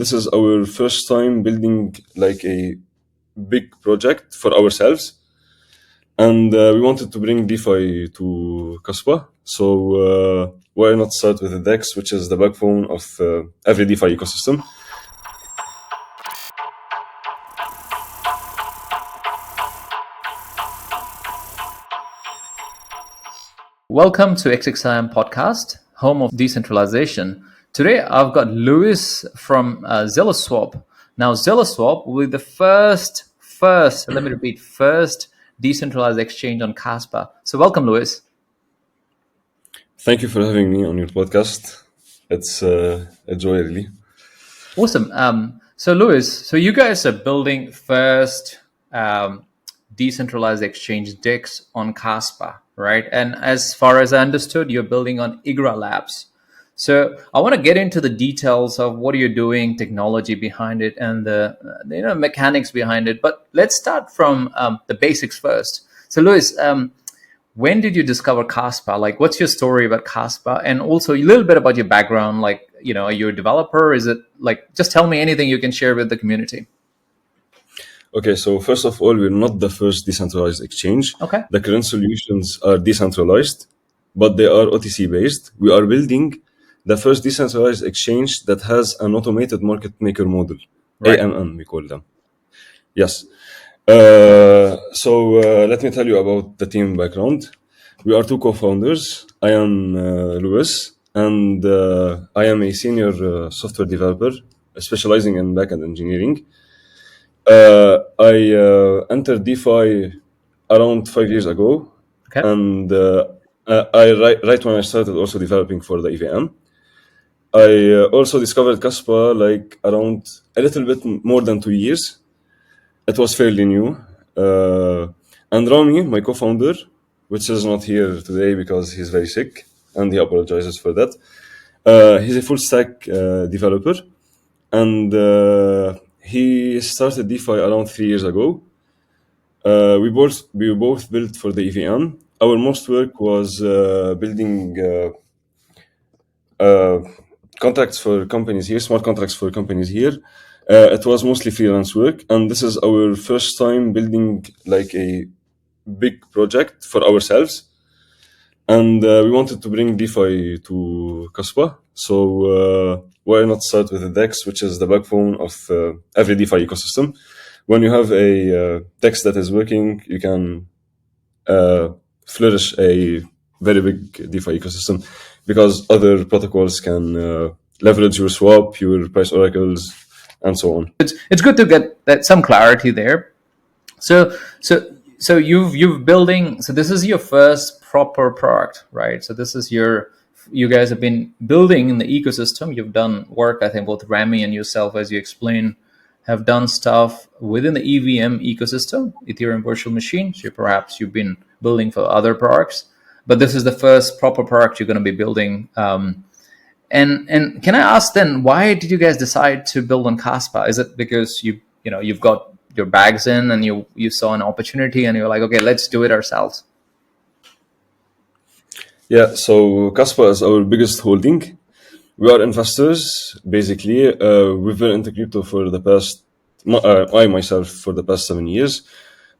This is our first time building like a big project for ourselves, and we wanted to bring DeFi to Kaspa. So why not start with the DEX, which is the backbone of every DeFi ecosystem? Welcome to XXIM podcast, home of decentralization. Today, I've got Louis from Zealous Swap. Now, Zealous Swap will be the first, let me repeat, first decentralized exchange on Kaspa. So welcome, Louis. Thank you for having me on your podcast. It's a joy, really. Awesome. So Louis, so you guys are building first decentralized exchange DEX on Kaspa, right? And as far as I understood, you're building on IgraLabs. So I want to get into the details of what you're doing, technology behind it, and the mechanics behind it. But let's start from the basics first. So Louis, when did you discover Kaspa? Like, what's your story about Kaspa? And also a little bit about your background. Like, are you a developer? Is it like, just tell me anything you can share with the community. Okay, so first of all, we're not the first decentralized exchange. Okay. The current solutions are decentralized, but they are OTC based. We are building the first decentralized exchange that has an automated market maker model, right. AMM, we call them. Yes. So let me tell you about the team background. We are two co-founders. I am Louis, and I am a senior software developer specializing in backend engineering. I entered DeFi around 5 years ago, Okay. and right when I started also developing for the EVM. I also discovered Kaspa like around a little bit more than 2 years. It was fairly new. And Rami, my co-founder, which is not here today because he's very sick, and he apologizes for that. He's a full stack developer, and he started DeFi around 3 years ago. We both built for the EVM. Our most work was building contracts for companies here, smart contracts for companies here. It was mostly freelance work, and this is our first time building like a big project for ourselves. And we wanted to bring DeFi to Kaspa. So why not start with the DEX, which is the backbone of every DeFi ecosystem? When you have a DEX that is working, you can flourish a very big DeFi ecosystem, because other protocols can leverage your swap, your price oracles, and so on. It's good to get that some clarity there. So you've building. So this is your first proper product, right? So this is you guys have been building in the ecosystem. You've done work. I think both Rami and yourself, as you explained, have done stuff within the EVM ecosystem, Ethereum Virtual Machine. So perhaps you've been building for other products, but this is the first proper product you're going to be building. And can I ask then, why did you guys decide to build on Kaspa? Is it because you've got your bags in and you saw an opportunity and you're like, okay, let's do it ourselves? Yeah, so Kaspa is our biggest holding. We are investors, basically. We've been into crypto for the past, I myself, for the past 7 years.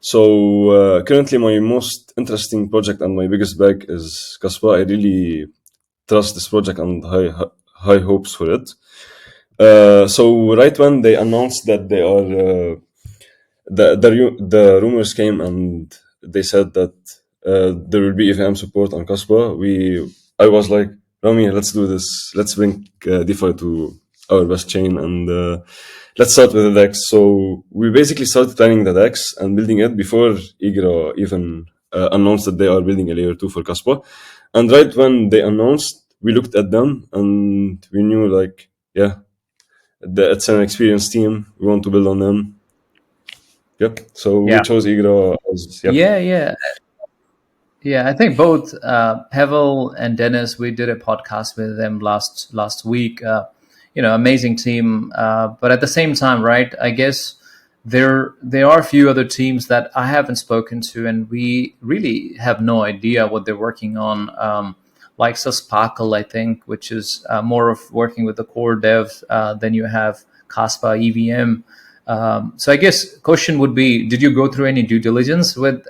So currently my most interesting project and my biggest bag is Kaspa. I really trust this project and high hopes for it. So right when they announced that they are, the rumors came and they said that there will be EVM support on Kaspa. I was like, Rami, let's do this. Let's bring DeFi to our best chain, and let's start with the DEX. So we basically started planning the DEX and building it before Igra even announced that they are building a layer 2 for Kaspa. And right when they announced, we looked at them and we knew, like, yeah, it's an experienced team. We want to build on them. Yep. So we chose Igra as, yep. Yeah, I think both Pavel and Dennis, we did a podcast with them last week. Amazing team. But at the same time, right, I guess there are a few other teams that I haven't spoken to, and we really have no idea what they're working on. Like Sparkle, I think, which is more of working with the core dev. Then you have Kaspa, EVM. So I guess question would be, did you go through any due diligence with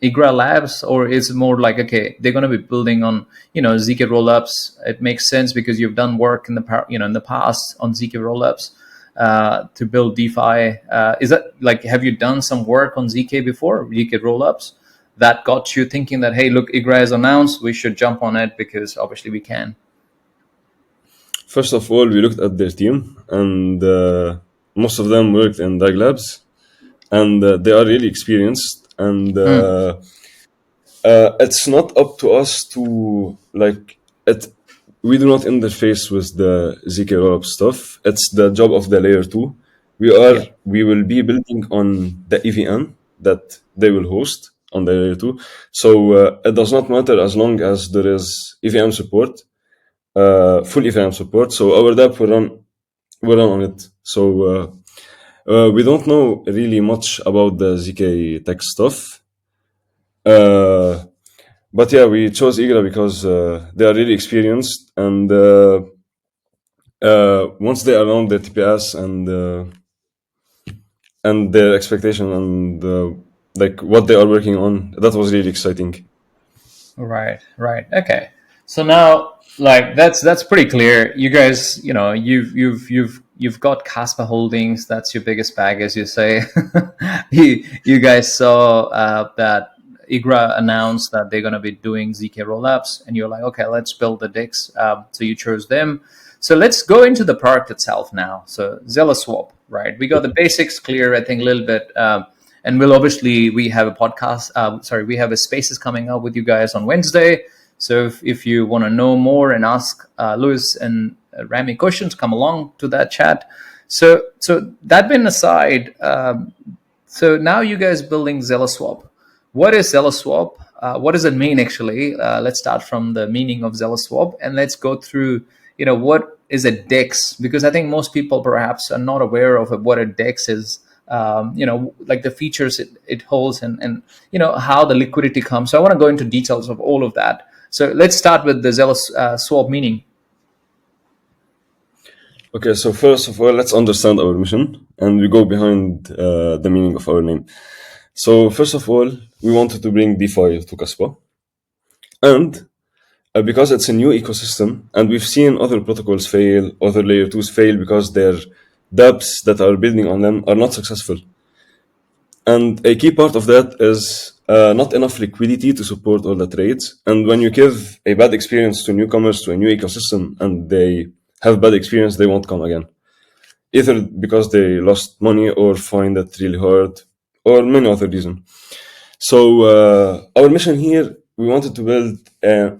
IgraLabs, or is it more like, okay, they're going to be building on, ZK rollups? It makes sense because you've done work in the past on ZK rollups to build DeFi. Is that like, have you done some work on ZK before, ZK rollups, that got you thinking that, hey, look, Igra has announced, we should jump on it because obviously we can? First of all, we looked at their team, and most of them worked in IgraLabs, and they are really experienced. And it's not up to us to like it. We do not interface with the ZK rollup stuff. It's the job of the layer 2. Yeah. We will be building on the EVM that they will host on the layer 2. So it does not matter as long as there is EVM support, full EVM support. So our dApp will run on it. So we don't know really much about the ZK tech stuff. But yeah, we chose Igra because they are really experienced, and once they announced their TPS and their expectation and like what they are working on, that was really exciting. Right. Okay. So now, like, that's pretty clear. You guys, you've got Kaspa Holdings. That's your biggest bag, as you say. you guys saw that Igra announced that they're going to be doing ZK rollups, and you're like, okay, let's build the DEX. So you chose them. So let's go into the product itself now. So Zealous Swap, right? We got the basics clear, I think, a little bit. And we have a podcast. We have a spaces coming up with you guys on Wednesday. So if you want to know more and ask Louis and Rami questions, come along to that chat. So that being aside, so now you guys building Zealous Swap. What is Zealous Swap? What does it mean actually? Let's start from the meaning of Zealous Swap, and let's go through, what is a DEX? Because I think most people perhaps are not aware of what a DEX is. Like the features it holds and how the liquidity comes. So I want to go into details of all of that. So let's start with the Zealous Swap meaning. Okay, so first of all, let's understand our mission, and we go behind the meaning of our name. So first of all, we wanted to bring DeFi to Kaspa, and because it's a new ecosystem, and we've seen other protocols fail, other layer 2s fail because their dApps that are building on them are not successful. And a key part of that is not enough liquidity to support all the trades. And when you give a bad experience to newcomers to a new ecosystem and they have bad experience, they won't come again. Either because they lost money or find it really hard or many other reasons. So our mission here, we wanted to build a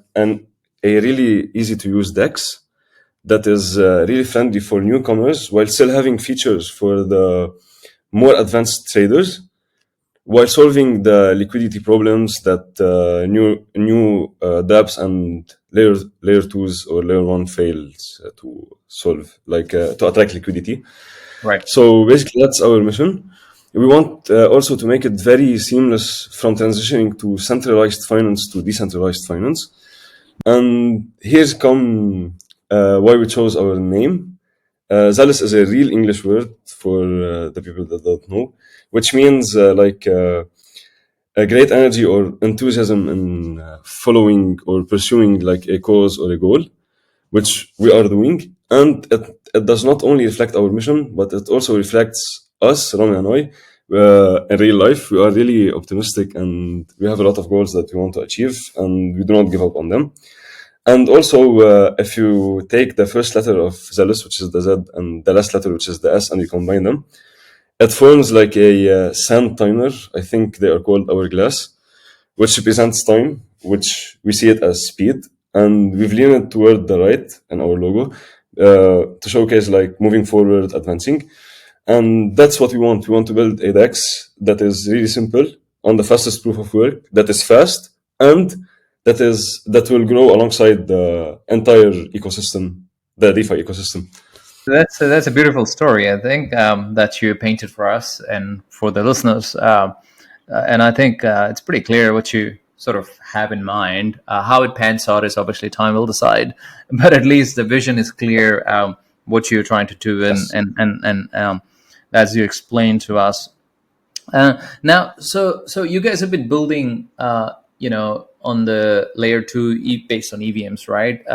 really easy to use DEX that is really friendly for newcomers while still having features for the more advanced traders, while solving the liquidity problems that new dApps and layer 2s or layer 1 fails to solve, like to attract liquidity. Right. So basically, that's our mission. We want also to make it very seamless from transitioning to centralized finance to decentralized finance. And here's come why we chose our name. Zealous is a real English word for the people that don't know, which means a great energy or enthusiasm in following or pursuing like a cause or a goal, which we are doing. And it does not only reflect our mission, but it also reflects us, Rami and I, in real life. We are really optimistic and we have a lot of goals that we want to achieve, and we do not give up on them. And also, if you take the first letter of Zealous, which is the Z, and the last letter, which is the S, and you combine them, it forms like a sand timer. I think they are called hourglass, which represents time, which we see it as speed. And we've leaned it toward the right in our logo to showcase like moving forward, advancing. And that's what we want. We want to build a DEX that is really simple on the fastest proof of work, that is fast, and that will grow alongside the entire ecosystem, the DeFi ecosystem. That's a beautiful story, I think, that you painted for us and for the listeners. And I think it's pretty clear what you sort of have in mind. How it pans out is obviously time will decide, but at least the vision is clear. what you're trying to do, Yes. and as you explained to us. Now, so you guys have been building, on the layer two based on EVMs, right?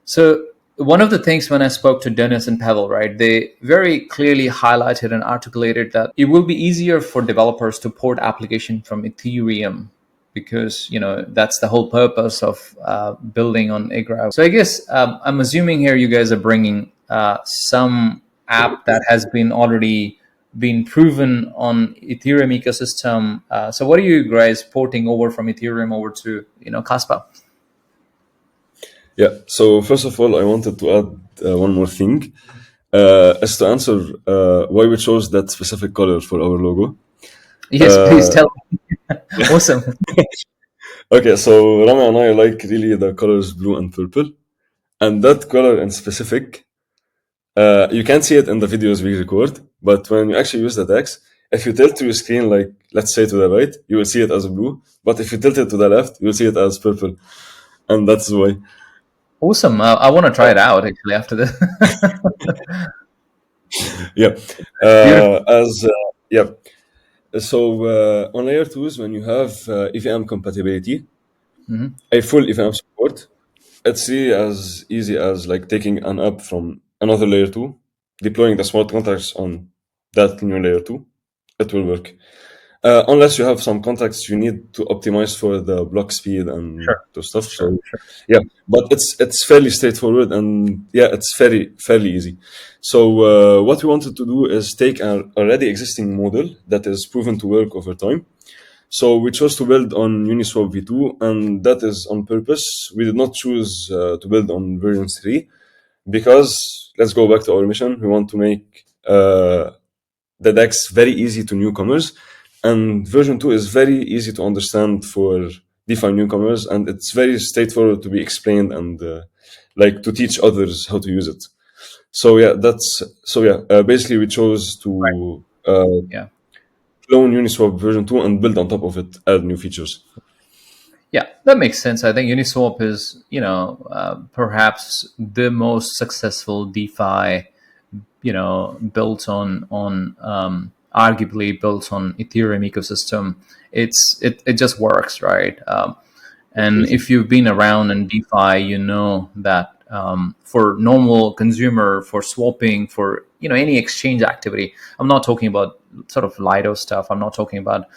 So one of the things when I spoke to Dennis and Pavel, right, they very clearly highlighted and articulated that it will be easier for developers to port application from Ethereum because that's the whole purpose of building on Igra. So I guess I'm assuming here you guys are bringing some app that has been already been proven on Ethereum ecosystem. So what are you guys porting over from Ethereum over to Kaspa? Yeah. So first of all, I wanted to add one more thing, as to answer why we chose that specific color for our logo. Yes, please tell me. Awesome. Okay, so Rama and I like really the colors blue and purple, and that color in specific, you can't see it in the videos we record, but when you actually use the DAX, if you tilt your screen, like let's say to the right, you will see it as blue, but if you tilt it to the left, you'll see it as purple, and that's why. Awesome. I want to try it out actually after this. Yeah. Beautiful. Yeah. So on layer twos, when you have EVM compatibility, a full EVM support, it's really as easy as like taking an app from another layer two, deploying the smart contracts on that new layer two. It will work. Unless you have some contacts you need to optimize for the block speed and Sure. those stuff. Sure. So yeah, but it's fairly straightforward, and yeah, it's fairly easy. So what we wanted to do is take an already existing model that is proven to work over time. So we chose to build on Uniswap V2, and that is on purpose. We did not choose to build on version 3 because, let's go back to our mission. We want to make the DEX very easy to newcomers, and version 2 is very easy to understand for DeFi newcomers, and it's very straightforward to be explained and like to teach others how to use it. So yeah, basically we chose to Yeah. clone Uniswap version 2 and build on top of it, add new features. Yeah, that makes sense. I think Uniswap is, perhaps the most successful DeFi, built on arguably built on Ethereum ecosystem. It just works, right? And if you've been around in DeFi, you know that for normal consumer, for swapping, for any exchange activity, I'm not talking about sort of Lido stuff. I'm not talking about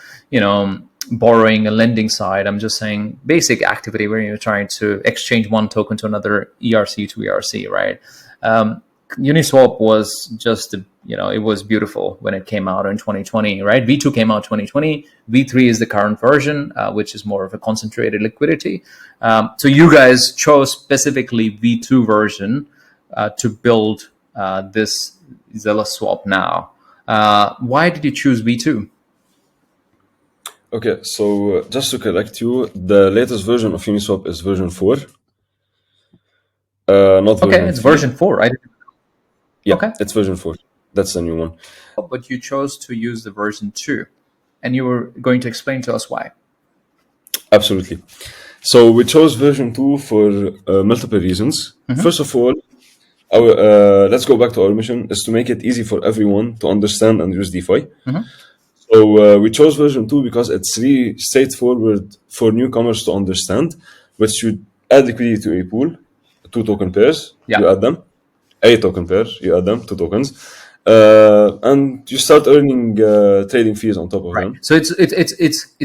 borrowing and lending side. I'm just saying basic activity where you're trying to exchange one token to another, ERC to ERC, right? Uniswap was just it was beautiful when it came out in 2020, right? V2 came out 2020. V3 is the current version, which is more of a concentrated liquidity. So you guys chose specifically V2 version to build this Zealous Swap now. Why did you choose V2? Okay, so just to correct you, the latest version of Uniswap is version 4, not version Okay, it's 3. version 4, right? Yeah, Okay. it's version 4. That's the new one. But you chose to use the version 2, and you were going to explain to us why. Absolutely. So we chose version 2 for multiple reasons. First of all, let's go back to our mission, is to make it easy for everyone to understand and use DeFi. So we chose version 2 because it's really straightforward for newcomers to understand, which you add liquidity to a pool, 2 token pairs, Yeah. you add them, a token pair, you add them, 2 tokens, and you start earning trading fees on top of them. So it's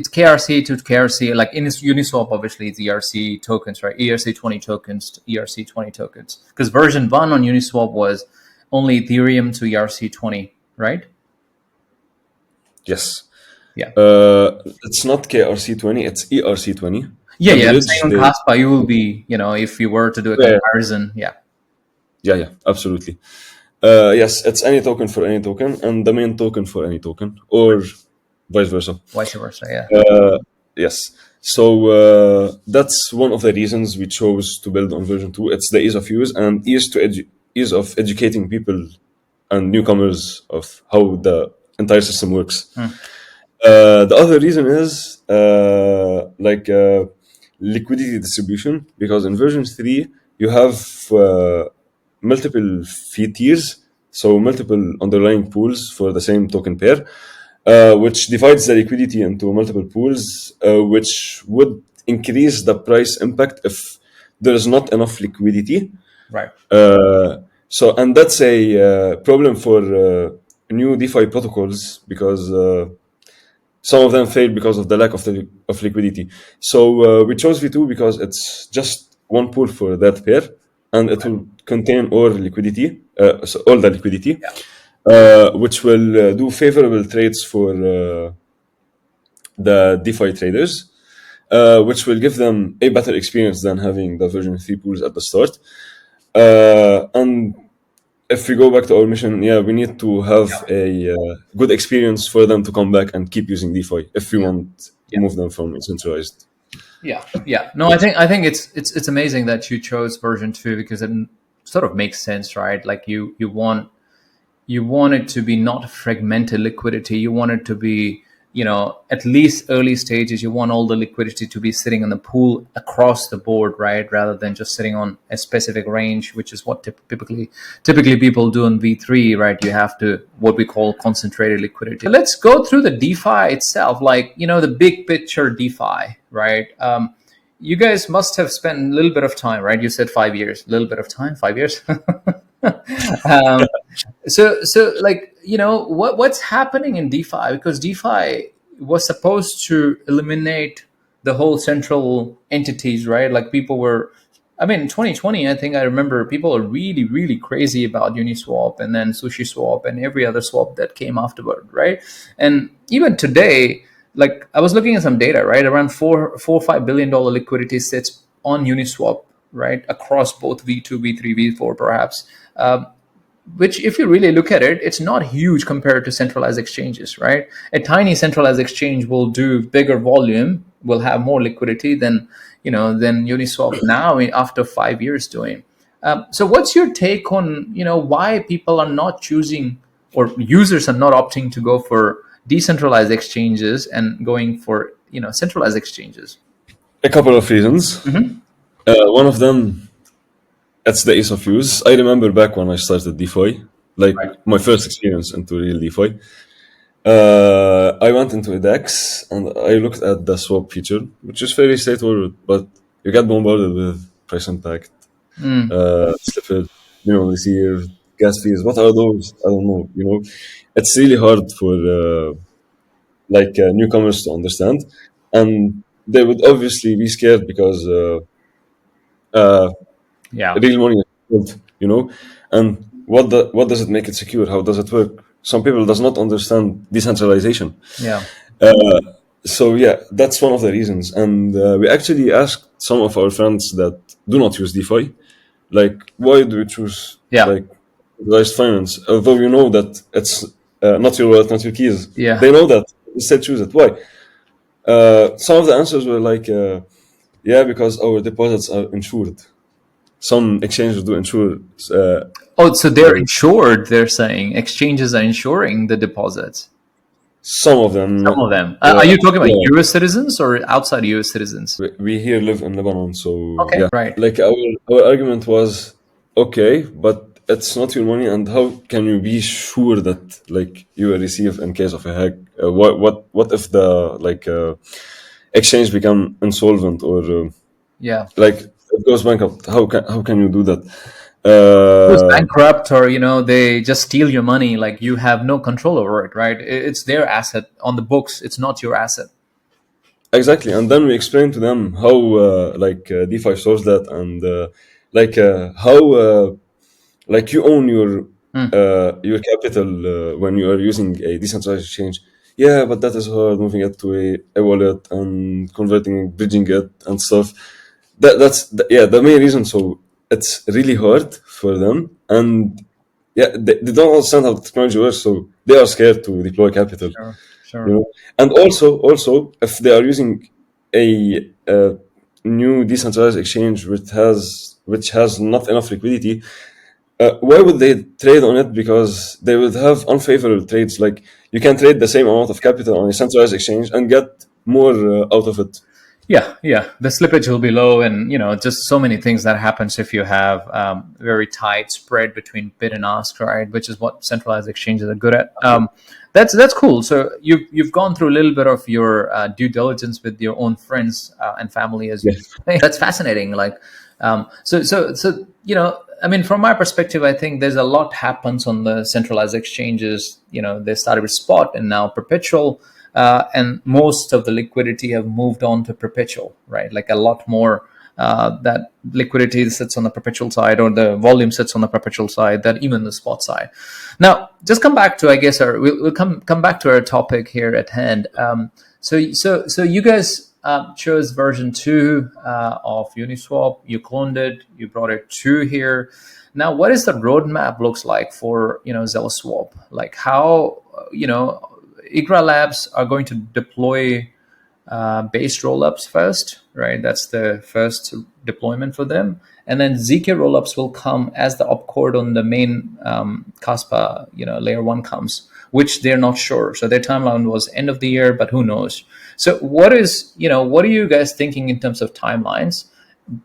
KRC to KRC. Like in Uniswap, obviously it's ERC tokens, right? ERC 20 tokens to ERC 20 tokens. Because version 1 on Uniswap was only Ethereum to ERC 20, right? Yes. Yeah. It's not KRC20, it's ERC20. Yeah. I'm saying on Kaspa, you will be, if you were to do a comparison, yeah. Yeah, absolutely. Yes, it's any token for any token, and the main token for any token, or vice versa. Yeah. Yes. So that's one of the reasons we chose to build on version 2. It's the ease of use and ease of educating people and newcomers of how the entire system works. The other reason is liquidity distribution, because in version 3 you have multiple fee tiers, so multiple underlying pools for the same token pair, which divides the liquidity into multiple pools, which would increase the price impact if there is not enough liquidity. Right. And that's a problem for new DeFi protocols, because some of them fail because of the lack of liquidity. So we chose V2 because it's just one pool for that pair, and it will contain all liquidity, all the liquidity, which will do favorable trades for the DeFi traders, which will give them a better experience than having the version 3 pools at the start. And if we go back to our mission, we need to have a good experience for them to come back and keep using DeFi if we want to move them from centralized. Yeah. No, I think it's amazing that you chose version 2, because it sort of makes sense, right? Like you want it to be not fragmented liquidity. You want it to be, at least early stages, you want all the liquidity to be sitting in the pool across the board, right? Rather than just sitting on a specific range, which is what typically people do in V3, right? You have to, what we call concentrated liquidity. Let's go through the DeFi itself, like, the big picture DeFi, right? You guys must have spent a little bit of time, right? You said 5 years, a little bit of time, 5 years. So like, what's happening in DeFi? Because DeFi was supposed to eliminate the whole central entities, right? Like in 2020, I think I remember people are really, really crazy about Uniswap and then SushiSwap and every other swap that came afterward, right? And even today, like I was looking at some data, right? Around $4-5 billion liquidity sits on Uniswap, right? Across both V2, V3, V4, perhaps. Which, if you really look at it, it's not huge compared to centralized exchanges, right? A tiny centralized exchange will do bigger volume, will have more liquidity than Uniswap now after 5 years doing. So what's your take on, why people are not choosing, or users are not opting to go for decentralized exchanges and going for, centralized exchanges? A couple of reasons. One of them, it's the ease of use. I remember back when I started DeFi, like my first experience into real DeFi. I went into a DEX and I looked at the swap feature, which is very straightforward, but you get bombarded with price impact, slipper, minimum receive, gas fees. What are those? I don't know. It's really hard for newcomers to understand, and they would obviously be scared because real money is secure, and what does it make it secure? How does it work? Some people does not understand decentralization. So that's one of the reasons. And we actually asked some of our friends that do not use DeFi, like, why do you choose like centralized finance? Although you know that it's not your wallet, not your keys. They know that. They still choose it. Why? Some of the answers were like, because our deposits are insured. Some exchanges do insure. So they're insured, they're saying. Exchanges are insuring the deposits. Some of them. Are you talking about US citizens or outside US citizens? We here live in Lebanon, so right. Like our argument was, okay, but it's not your money, and how can you be sure that like you will receive in case of a hack? What if the exchange become insolvent or it goes bankrupt? How can you do that? Goes bankrupt, or they just steal your money. Like you have no control over it, right? It's their asset on the books. It's not your asset. Exactly, and then we explain to them how DeFi solves that, and how you own your capital when you are using a decentralized exchange. Yeah, but that is hard, moving it to a wallet and converting, bridging it and stuff. That's the main reason. So it's really hard for them, and they don't understand how technology works, so they are scared to deploy capital. Sure. And also if they are using a new decentralized exchange which has not enough liquidity, why would they trade on it? Because they would have unfavorable trades. Like you can trade the same amount of capital on a centralized exchange and get more out of it. Yeah. The slippage will be low, and just so many things that happens if you have very tight spread between bid and ask, right? Which is what centralized exchanges are good at. That's cool. So you've gone through a little bit of your due diligence with your own friends and family, as you Yes. say. That's fascinating. Like, so I mean, from my perspective, I think there's a lot happens on the centralized exchanges. They started with spot and now perpetual. And most of the liquidity have moved on to perpetual, right? Like a lot more that liquidity sits on the perpetual side, or the volume sits on the perpetual side, than even the spot side. Now, just come back to, I guess, we'll come back to our topic here at hand. So you guys chose version 2 of Uniswap. You cloned it. You brought it to here. Now, what is the roadmap looks like for Zealous Swap? Like how IgraLabs are going to deploy base rollups first, right? That's the first deployment for them, and then ZK rollups will come as the opcord on the main Kaspa, layer 1 comes, which they're not sure. So their timeline was end of the year, but who knows? So what are you guys thinking in terms of timelines?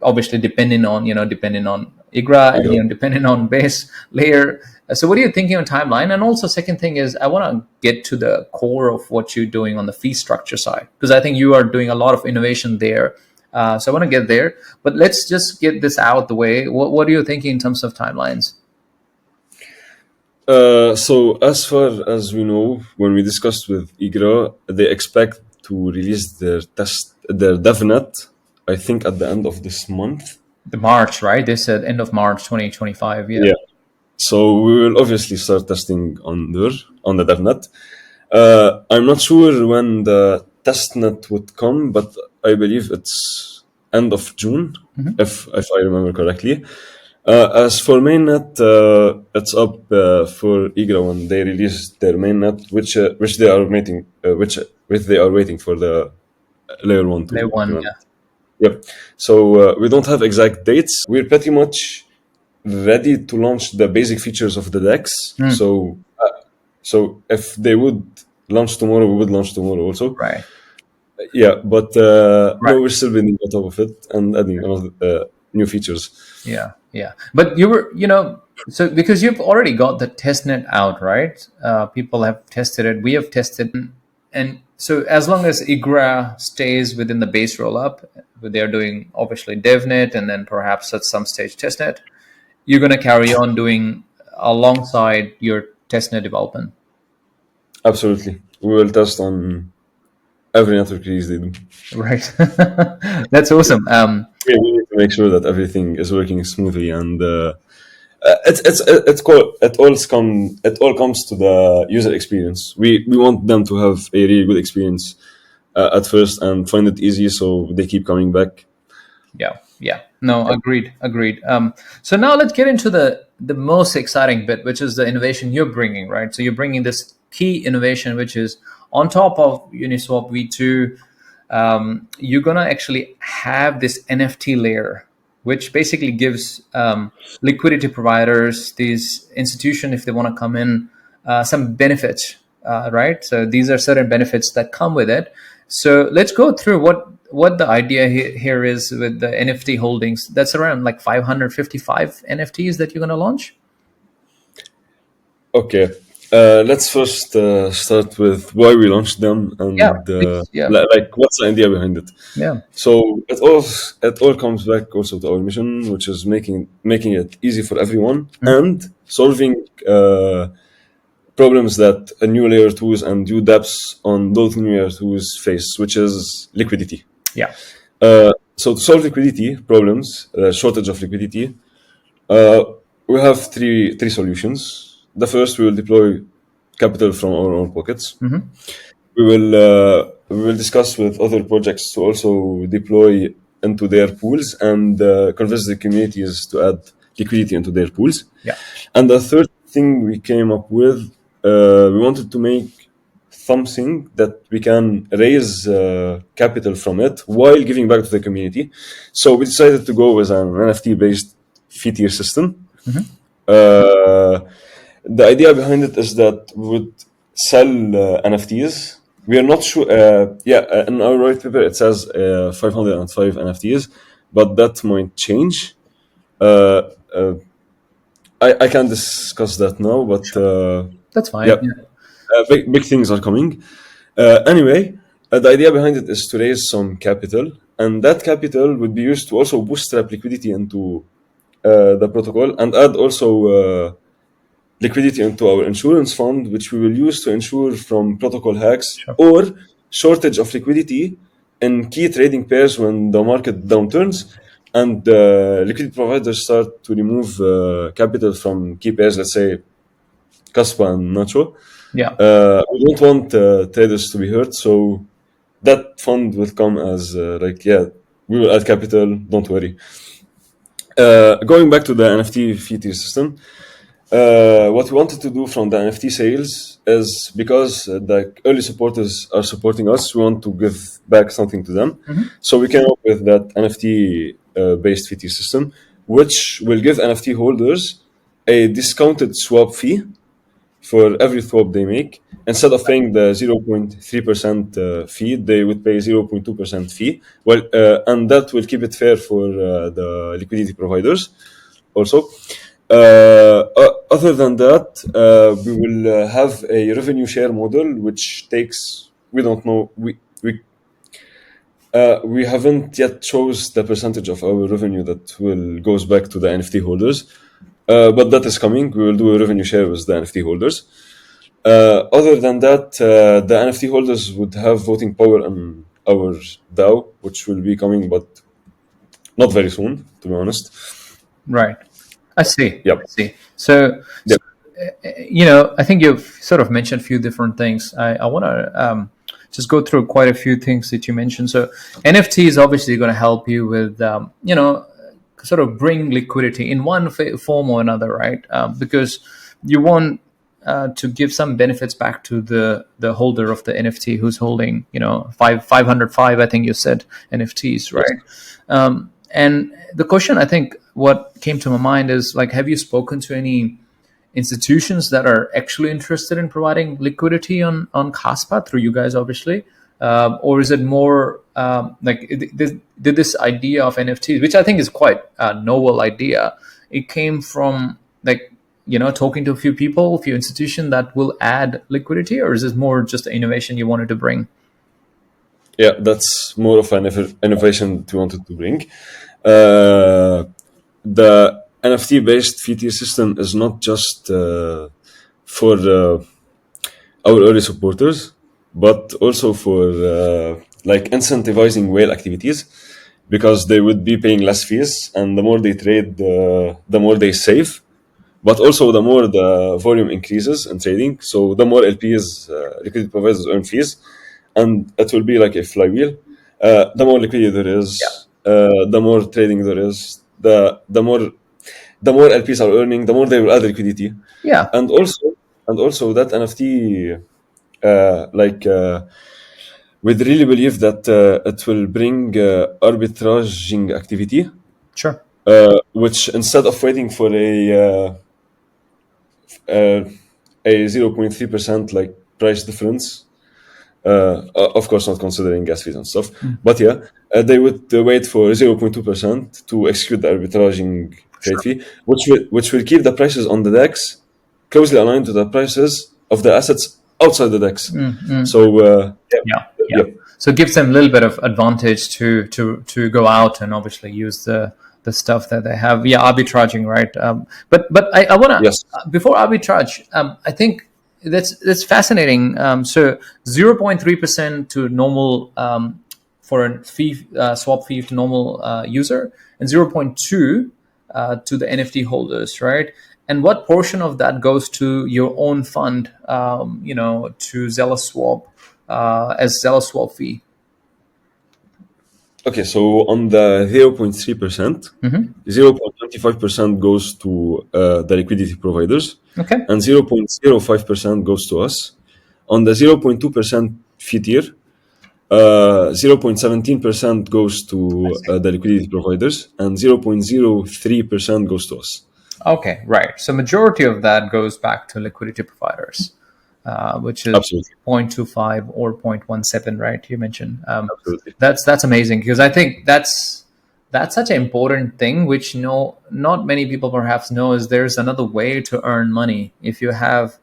Obviously, depending on Igra and depending on base layer. So what are you thinking on timeline? And also, second thing is, I want to get to the core of what you're doing on the fee structure side, because I think you are doing a lot of innovation there. So I want to get there, but let's just get this out the way. What are you thinking in terms of timelines? So as far as we know, when we discussed with Igra, they expect to release their DevNet, I think, at the end of this month. The March, right? They said end of March 2025. Yeah. So we will obviously start testing on the DevNet. I'm not sure when the testnet would come, but I believe it's end of June, if I remember correctly. As for mainnet, it's up for Igra when they release their mainnet, which they are waiting, which they are waiting for the layer 1 to Layer 1, implement. yeah. Yep. So we don't have exact dates. We're pretty much ready to launch the basic features of the DEX. So if they would launch tomorrow, we would launch tomorrow also. Right. Yeah, but Right. no, we're still building on top of it and adding another new features. Yeah. But you were, so because you've already got the testnet out, right? People have tested it. We have tested, and so as long as Igra stays within the base rollup, they're doing obviously DevNet and then perhaps at some stage testnet, you're going to carry on doing alongside your testnet development. Absolutely, we will test on every network release they do. Right. That's awesome. We need to make sure that everything is working smoothly, and it all comes to the user experience. We want them to have a really good experience at first and find it easy, so they keep coming back. Yeah. No, agreed. So now let's get into the most exciting bit, which is the innovation you're bringing, right? So you're bringing this key innovation, which is on top of Uniswap V2. You're gonna actually have this NFT layer, which basically gives liquidity providers, these institutions, if they want to come in, some benefits, right? So these are certain benefits that come with it. So let's go through what the idea here is with the NFT holdings. That's around like 555 NFTs that you're going to launch. Okay. Let's first start with why we launched them and like what's the idea behind it. Yeah. So it all comes back also to our mission, which is making it easy for everyone and solving problems that a new layer 2s and new dApps on those new layer 2s face, which is liquidity. Yeah. So to solve liquidity problems, shortage of liquidity, we have three solutions. The first, we will deploy capital from our own pockets. We will discuss with other projects to also deploy into their pools and convince the communities to add liquidity into their pools. Yeah. And the third thing we came up with, we wanted to make something that we can raise capital from it while giving back to the community. So we decided to go with an NFT-based fee tier system. The idea behind it is that we would sell NFTs We are not sure. In our white paper it says 505 NFTs, but that might change. Uh, uh, I can't discuss that now, but That's fine. yeah, big things are coming. Anyway, the idea behind it is to raise some capital, and that capital would be used to also bootstrap liquidity into the protocol and add also liquidity into our insurance fund, which we will use to insure from protocol hacks Sure. or shortage of liquidity in key trading pairs when the market downturns and liquidity providers start to remove capital from key pairs, let's say Kaspa and Nacho. Yeah. We don't want traders to be hurt, so that fund will come as we will add capital, don't worry. Going back to the NFT fee tier system, what we wanted to do from the NFT sales is because the early supporters are supporting us, we want to give back something to them. So we came up with that NFT based fee tier system, which will give NFT holders a discounted swap fee for every swap they make. Instead of paying the 0.3% fee, they would pay 0.2% fee. Well, and that will keep it fair for the liquidity providers also. Other than that, we will have a revenue share model, which takes, we don't know, we haven't yet chose the percentage of our revenue that will goes back to the NFT holders, but that is coming. We will do a revenue share with the NFT holders. Other than that, the NFT holders would have voting power on our DAO, which will be coming, but not very soon, to be honest. Right. I see. Yep. I see. So, Yep. I think you've sort of mentioned a few different things. I want to just go through quite a few things that you mentioned. So, NFT is obviously going to help you with, sort of bring liquidity in one form or another, right? Because you want to give some benefits back to the holder of the NFT who's holding, 505, I think you said, NFTs, right? Yes. And the question, I think, what came to my mind is like, have you spoken to any institutions that are actually interested in providing liquidity on Kaspa through you guys, obviously? Or is it more did this idea of NFTs, which I think is quite a novel idea, it came from talking to a few people, a few institutions that will add liquidity, or is this more just the innovation you wanted to bring? Yeah, that's more of an innovation that we wanted to bring. The NFT-based fee tier system is not just for our early supporters, but also for incentivizing whale activities, because they would be paying less fees, and the more they trade, the more they save. But also, the more the volume increases in trading, so the more LPs, liquidity providers, earn fees, and it will be like a flywheel. The more liquidity there is, the more trading there is, the more LPs are earning, the more they will add liquidity. Yeah. And also that NFT, we really believe that it will bring arbitraging activity. Sure. Which, instead of waiting for a 0.3% price difference, of course not considering gas fees and stuff, but they would wait for 0.2% to execute the arbitraging trade fee, which will keep the prices on the DEX closely aligned to the prices of the assets outside the DEX. So yeah. So it gives them a little bit of advantage to go out and obviously use the stuff that they have. Arbitraging, right? But I want to, yes. Before arbitrage, I think that's fascinating. So 0.3% to normal for a fee swap fee to normal user, and 0.2 to the NFT holders, right? And what portion of that goes to your own fund, to Zealous Swap as Zealous Swap fee? Okay, so on the 0.3%, 0.25% goes to the liquidity providers, Okay. and 0.05% goes to us. On the 0.2% fee tier, 0.17% goes to the liquidity providers, and 0.03% goes to us. Okay, right. So majority of that goes back to liquidity providers. which is Absolutely. 0.25 or 0.17, right? You mentioned. Absolutely. That's amazing, because I think that's such an important thing, which not many people perhaps know, is there's another way to earn money. If you have,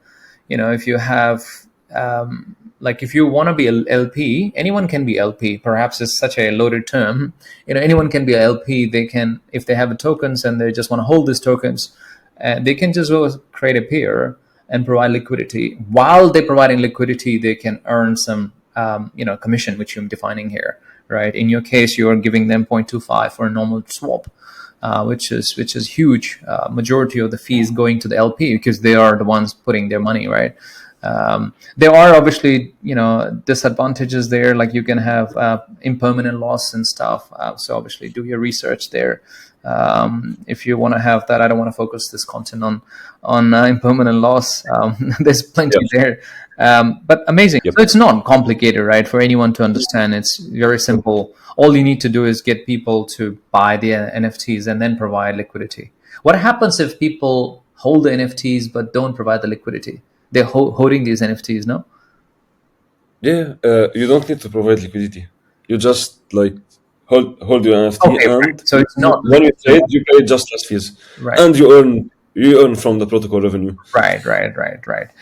like, if you want to be a LP, anyone can be LP. Perhaps it's such a loaded term. Anyone can be a LP. They can, if they have the tokens and they just want to hold these tokens, they can just go create a peer and provide liquidity. While they're providing liquidity, they can earn some, commission, which I'm defining here, right? In your case, you are giving them 0.25 for a normal swap, which is huge. Majority of the fees going to the LP, because they are the ones putting their money, right? There are obviously disadvantages there, like you can have impermanent loss and stuff. So obviously do your research there. If you want to have that, I don't want to focus this content on impermanent loss. There's plenty there, but amazing. Yep. So it's not complicated, right? For anyone to understand, it's very simple. All you need to do is get people to buy the NFTs and then provide liquidity. What happens if people hold the NFTs but don't provide the liquidity? They're holding these NFTs, no? Yeah, you don't need to provide liquidity. You just hold your NFT, Okay, and right. So it's not when you trade, you pay just less fees, right. and you earn from the protocol revenue. Right.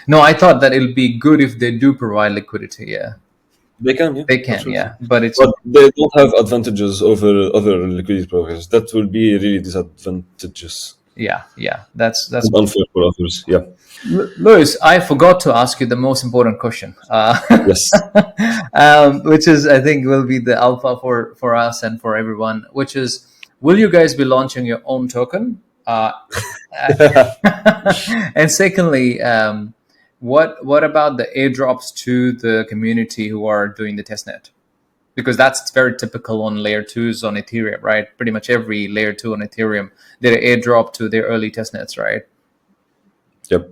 No, I thought that it'll be good if they do provide liquidity. Yeah, They can, yeah, they can. absolutely. Yeah, but they don't have advantages over other liquidity providers. That will be really disadvantageous. Yeah. That's unfair for others. Yeah. Lewis, I forgot to ask you the most important question, Yes. which is, I think, will be the alpha for us and for everyone, which is, will you guys be launching your own token? And secondly, what about the airdrops to the community who are doing the testnet? Because that's very typical on layer 2s on Ethereum, right? Pretty much every layer 2 on Ethereum, they're airdrop to their early testnets, right? Yep.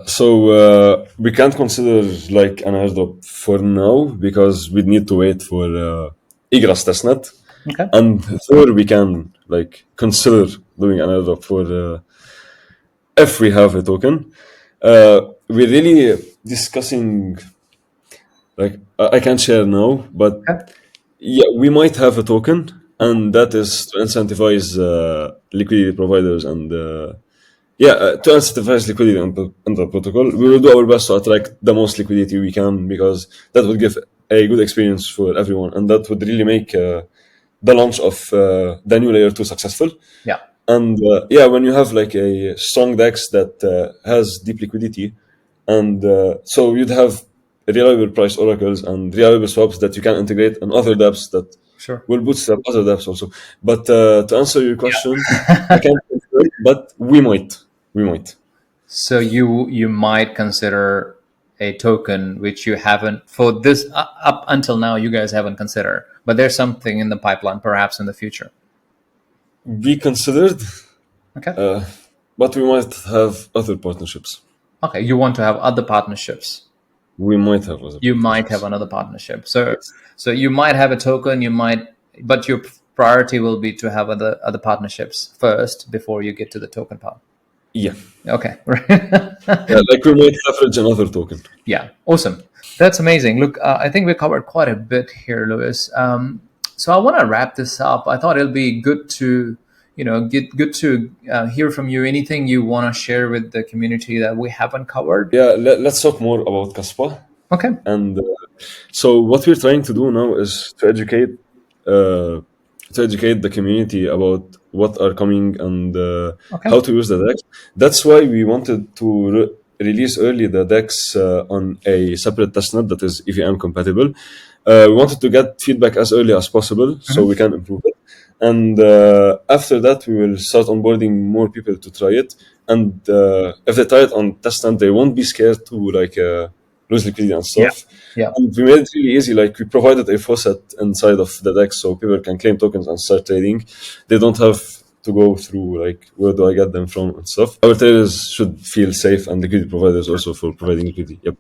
So we can't consider like an airdrop for now, because we need to wait for Igra's testnet. Okay. And there we can consider doing an airdrop for if we have a token. We're really discussing, I can't share now, but yeah, we might have a token, and that is to incentivize liquidity providers and to incentivize liquidity on the protocol. We will do our best to attract the most liquidity we can, because that would give a good experience for everyone, and that would really make the launch of the new layer 2 successful. Yeah. And when you have a strong DEX that has deep liquidity, and so you'd have reliable price oracles and reliable swaps that you can integrate in other dApps that will bootstrap other dApps also. But to answer your question, I can't confirm, but we might. So you might consider a token which you haven't, for this up until now, you guys haven't considered, but there's something in the pipeline, perhaps in the future. We considered, but we might have other partnerships. Okay, you want to have other partnerships. We might have other. You might have another partnership. So you might have a token. But your priority will be to have other partnerships first before you get to the token part. Yeah. Okay. Right. We might leverage another token. Yeah. Awesome. That's amazing. Look, I think we covered quite a bit here, Lewis. So I want to wrap this up. I thought it'll be good to, hear from you. Anything you want to share with the community that we haven't covered? Yeah, let's talk more about Kaspa. Okay. And so what we're trying to do now is to educate the community about what are coming and how to use the DEX. That's why we wanted to release early the DEX on a separate testnet that is EVM compatible. We wanted to get feedback as early as possible so we can improve it. And after that, we will start onboarding more people to try it. And if they try it on testnet, they won't be scared to lose liquidity and stuff. Yeah. And we made it really easy. We provided a faucet inside of the DEX so people can claim tokens and start trading. They don't have to go through where do I get them from and stuff. Our traders should feel safe, and liquidity providers also for providing liquidity. Yep.